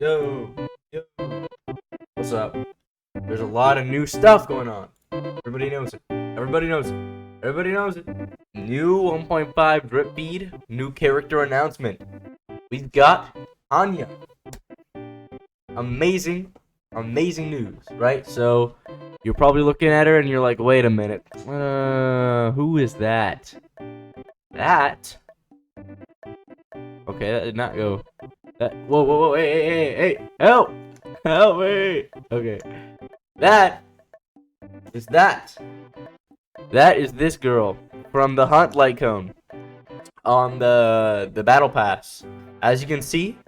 Yo, yo, what's up? There's a lot of new stuff going on. Everybody knows it. Everybody knows it. Everybody knows it. New 1.5 drip feed, new character announcement. We've got HANYA. Amazing, amazing news, right? So, you're probably looking at her and you're like, wait a minute. Who is that? That? Okay, that did not go. Whoa, hey, help! Help me! Okay. That is that. That is this girl from the Hunt Light Cone on the Battle Pass. As you can see,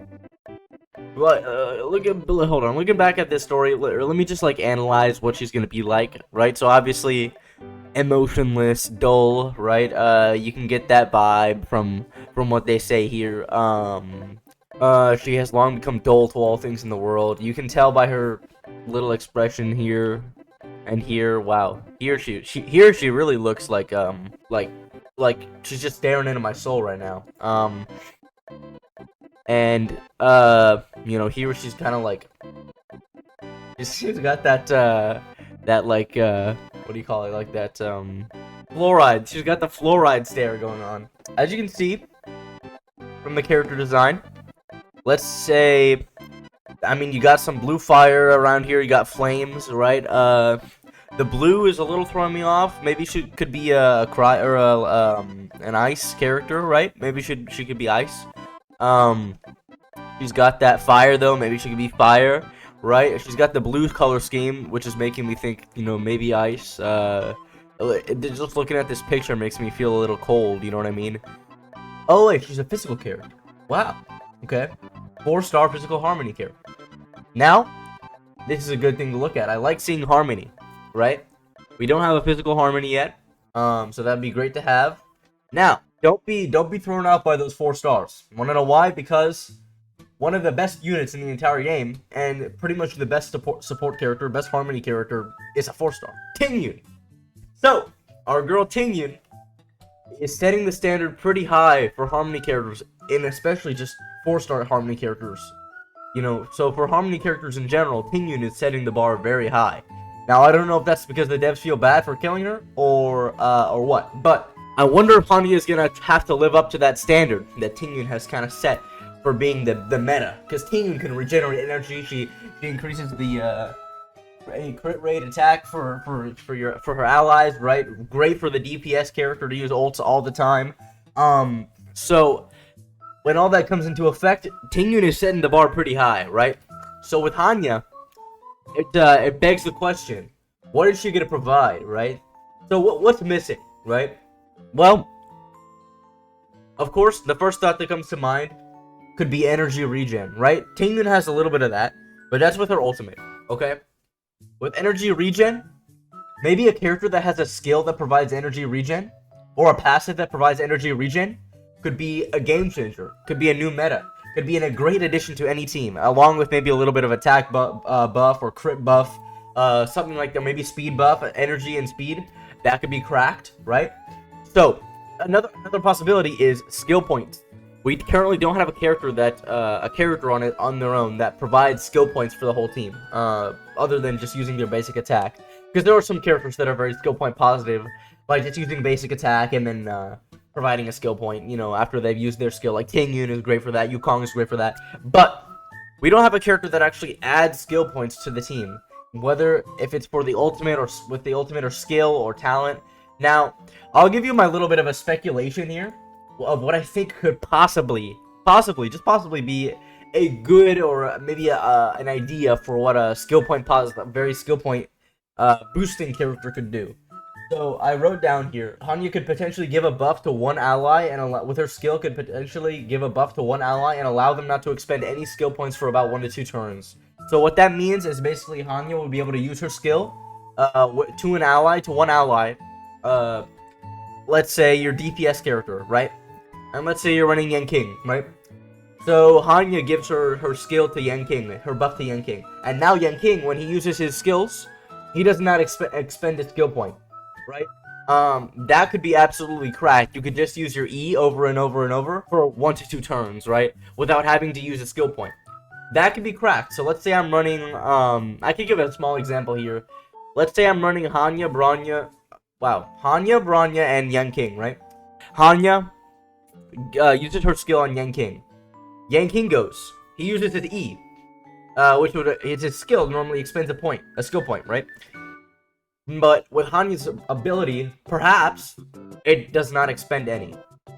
hold on, looking back at this story, let me just like analyze what she's gonna be like, right? So obviously, emotionless, dull, right? You can get that vibe from what they say here. She has long become dull to all things in the world. You can tell by her little expression here and here. Wow, here she really looks like she's just staring into my soul right now. And here she's kind of like she's got that like what do you call it, like that fluoride. She's got the fluoride stare going on. As you can see from the character design, let's say, I mean, you got some blue fire around here. You got flames, right? The blue is a little throwing me off. Maybe she could be a an ice character, right? Maybe she could be ice. She's got that fire though. Maybe she could be fire, right? She's got the blue color scheme, which is making me think, maybe ice. Just looking at this picture makes me feel a little cold. You know what I mean? Oh wait, she's a physical character. Wow. Okay. 4-star physical harmony character. Now, this is a good thing to look at. I like seeing harmony, right? We don't have a physical harmony yet, so that'd be great to have. Now, don't be thrown off by those 4 stars. Wanna know why? Because one of the best units in the entire game, and pretty much the best support character, best harmony character, is a 4-star. Tingyun. So, our girl Tingyun is setting the standard pretty high for harmony characters, and especially just 4-star harmony characters. So for harmony characters in general, Tingyun is setting the bar very high. Now, I don't know if that's because the devs feel bad for killing her, or what, but I wonder if HANYA is gonna have to live up to that standard that Tingyun has kind of set for being the meta. Because Tingyun can regenerate energy, she increases the crit rate attack for her allies, right? Great for the DPS character to use ults all the time. So when all that comes into effect, Tingyun is setting the bar pretty high, right? So with HANYA, it begs the question, what is she gonna provide, right? So what's missing, right? Well, of course, the first thought that comes to mind could be energy regen, right? Tingyun has a little bit of that, but that's with her ultimate, okay? With energy regen, maybe a character that has a skill that provides energy regen, or a passive that provides energy regen, could be a game changer, could be a new meta, could be a great addition to any team, along with maybe a little bit of attack buff or crit buff, something like that, maybe speed buff, energy and speed, that could be cracked, right? So, another possibility is skill points. We currently don't have a character on their own that provides skill points for the whole team, other than just using their basic attack. Because there are some characters that are very skill point positive, like just using basic attack and then providing a skill point, after they've used their skill. Like Tingyun is great for that, Yukong is great for that. But we don't have a character that actually adds skill points to the team, whether if it's for the ultimate or with the ultimate or skill or talent. Now, I'll give you my little bit of a speculation here of what I think could possibly be a good, or maybe an idea for what a very skill point boosting character could do. So I wrote down here, HANYA could potentially give a buff to one ally, and with her skill could potentially give a buff to one ally and allow them not to expend any skill points for about 1 to 2 turns. So what that means is basically HANYA will be able to use her skill to one ally. Let's say your DPS character, right? And let's say you're running Yanking, right? So HANYA gives her skill to Yanking, her buff to Yanking. And now Yanking, when he uses his skills, he does not expend a skill point, right? That could be absolutely cracked. You could just use your E over and over and over for 1 to 2 turns, right? Without having to use a skill point. that could be cracked. So let's say I'm running, I could give a small example here. Let's say I'm running HANYA, Bronya, and Yang King, right? HANYA uses her skill on Yang King. Yang King goes. He uses his E, which is his skill, normally expends a skill point, right? But with Hanya's ability, perhaps it does not expend any.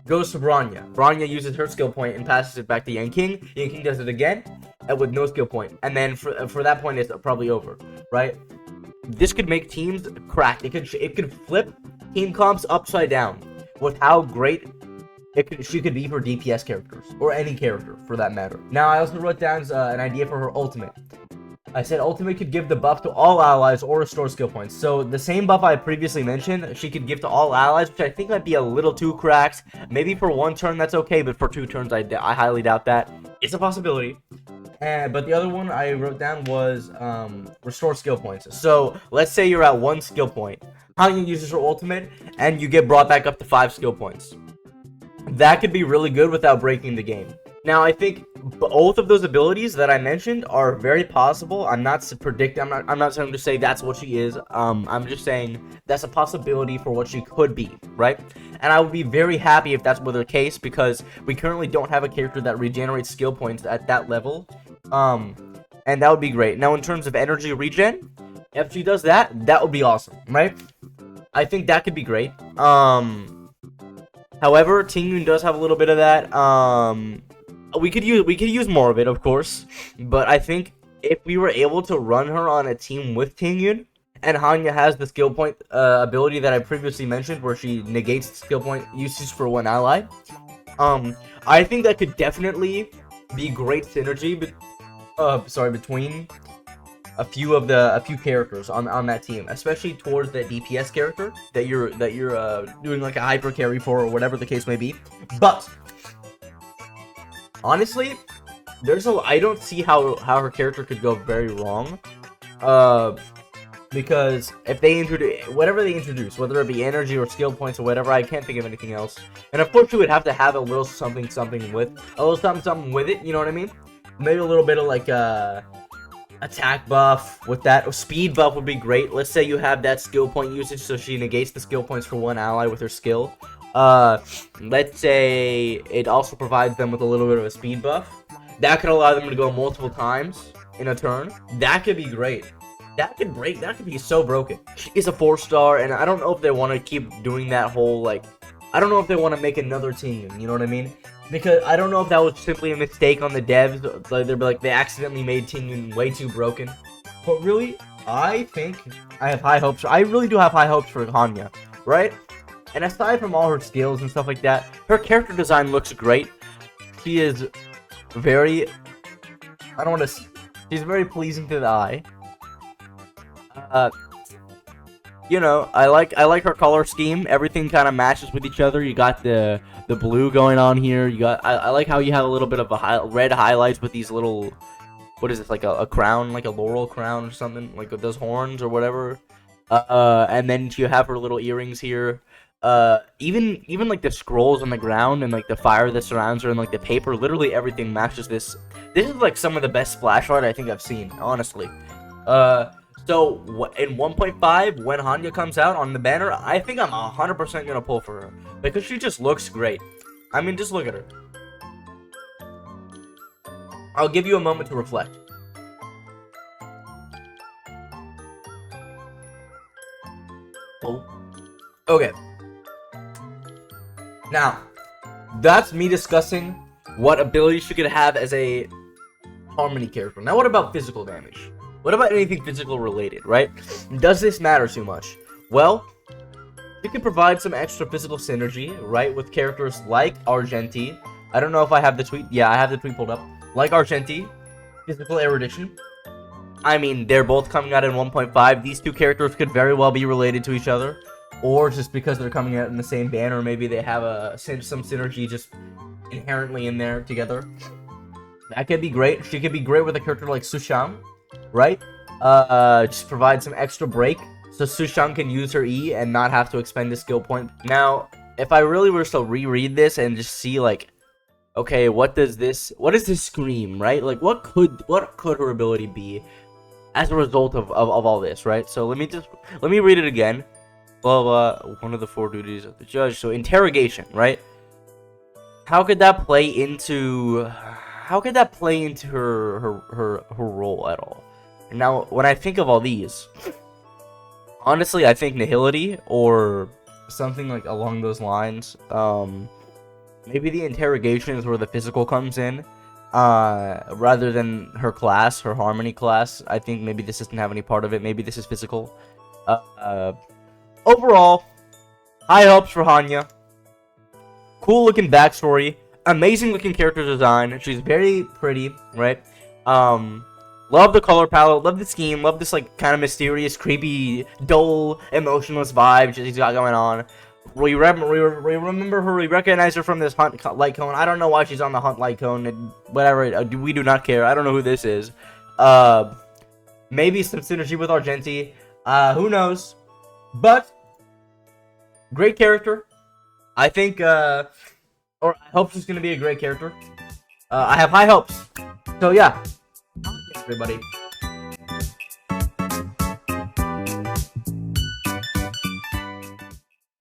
Goes to Bronya. Bronya uses her skill point and passes it back to Yang King. Yang King does it again, and with no skill point. And then for that point, it's probably over, right? This could make teams crack. It could flip team comps upside down with how great she could be for DPS characters, or any character for that matter. Now, I also wrote down an idea for her ultimate. I said ultimate could give the buff to all allies or restore skill points. So the same buff I previously mentioned, she could give to all allies, which I think might be a little too cracked. Maybe for 1 turn that's okay, but for 2 turns I highly doubt that. It's a possibility. But the other one I wrote down was restore skill points. So let's say you're at 1 skill point. Hanya uses her ultimate, and you get brought back up to 5 skill points. That could be really good without breaking the game. Now, I think both of those abilities that I mentioned are very possible. I'm not trying to say that's what she is. I'm just saying that's a possibility for what she could be, right? And I would be very happy if that's the case, because we currently don't have a character that regenerates skill points at that level. And that would be great. Now, in terms of energy regen, if she does that, that would be awesome, right? I think that could be great. However, Tingyun does have a little bit of that. We could use more of it, of course, but I think if we were able to run her on a team with Tingyun, and Hanya has the skill point ability that I previously mentioned, where she negates the skill point usage for 1 ally, I think that could definitely be great synergy between a few characters on that team, especially towards that DPS character that you're doing like a hyper carry for, or whatever the case may be. But honestly, I don't see how her character could go very wrong, because if they introduce whatever they introduce, whether it be energy or skill points or whatever, I can't think of anything else. And of course, you would have to have a little something with it. You know what I mean? Maybe a little bit of like attack buff with that. Speed buff would be great. Let's say you have that skill point usage, so she negates the skill points for 1 ally with her skill. Let's say it also provides them with a little bit of a speed buff. That could allow them to go multiple times in a turn. That could be great. That could be so broken. She's a 4-star, and I don't know if they want to keep doing that whole, like, I don't know if they want to make another team, you know what I mean? Because I don't know if that was simply a mistake on the devs, like they accidentally made Tingyun way too broken. But really, I think I have high hopes. I really do have high hopes for Hanya, right? And aside from all her skills and stuff like that, her character design looks great. She is very, she's very pleasing to the eye. You know, I like her color scheme. Everything kind of matches with each other. You got the blue going on here. You got I like how you have a little bit of red highlights with these little, what is this, like a crown, like a laurel crown or something, like with those horns or whatever. And then you have her little earrings here. Even like the scrolls on the ground and like the fire that surrounds her and like the paper, literally everything matches this. This is like some of the best splash art I think I've seen, honestly. So in 1.5, when Hanya comes out on the banner, I think I'm 100% gonna pull for her, because she just looks great. I mean, just look at her. I'll give you a moment to reflect. Oh. Okay. Now, that's me discussing what abilities she could have as a Harmony character. Now, what about physical damage? What about anything physical related, right? Does this matter too much? Well, you can provide some extra physical synergy, right, with characters like Argenti. I don't know if I have the tweet. Yeah, I have the tweet pulled up. Like Argenti, physical erudition. I mean, they're both coming out in 1.5. These two characters could very well be related to each other. Or just because they're coming out in the same banner, maybe they have some synergy just inherently in there together. That could be great. She could be great with a character like Sushang, right? Just provide some extra break so Sushang can use her E and not have to expend a skill point. Now, if I really were to reread this and just see like okay, what does this scream, right? Like, what could her ability be as a result of all this, right? So let me read it again. Blah blah. One of the 4 duties of the judge. So interrogation, right? How could that play into her role at all? And now, when I think of all these, honestly, I think nihility or something like along those lines. Maybe the interrogation is where the physical comes in, rather than her class, her harmony class. I think maybe this doesn't have any part of it. Maybe this is physical. Overall, high hopes for Hanya. Cool looking backstory, amazing looking character design. She's very pretty, right? Love the color palette, love the scheme, love this like kind of mysterious, creepy, dull, emotionless vibe she's got going on. We remember her, we recognize her from this Hunt light cone. I don't know why she's on the Hunt light cone, and whatever, we do not care. I don't know who this is. Maybe some synergy with Argenti. Who knows? But great character. I think, or I hope she's gonna be a great character. I have high hopes. So yeah, everybody.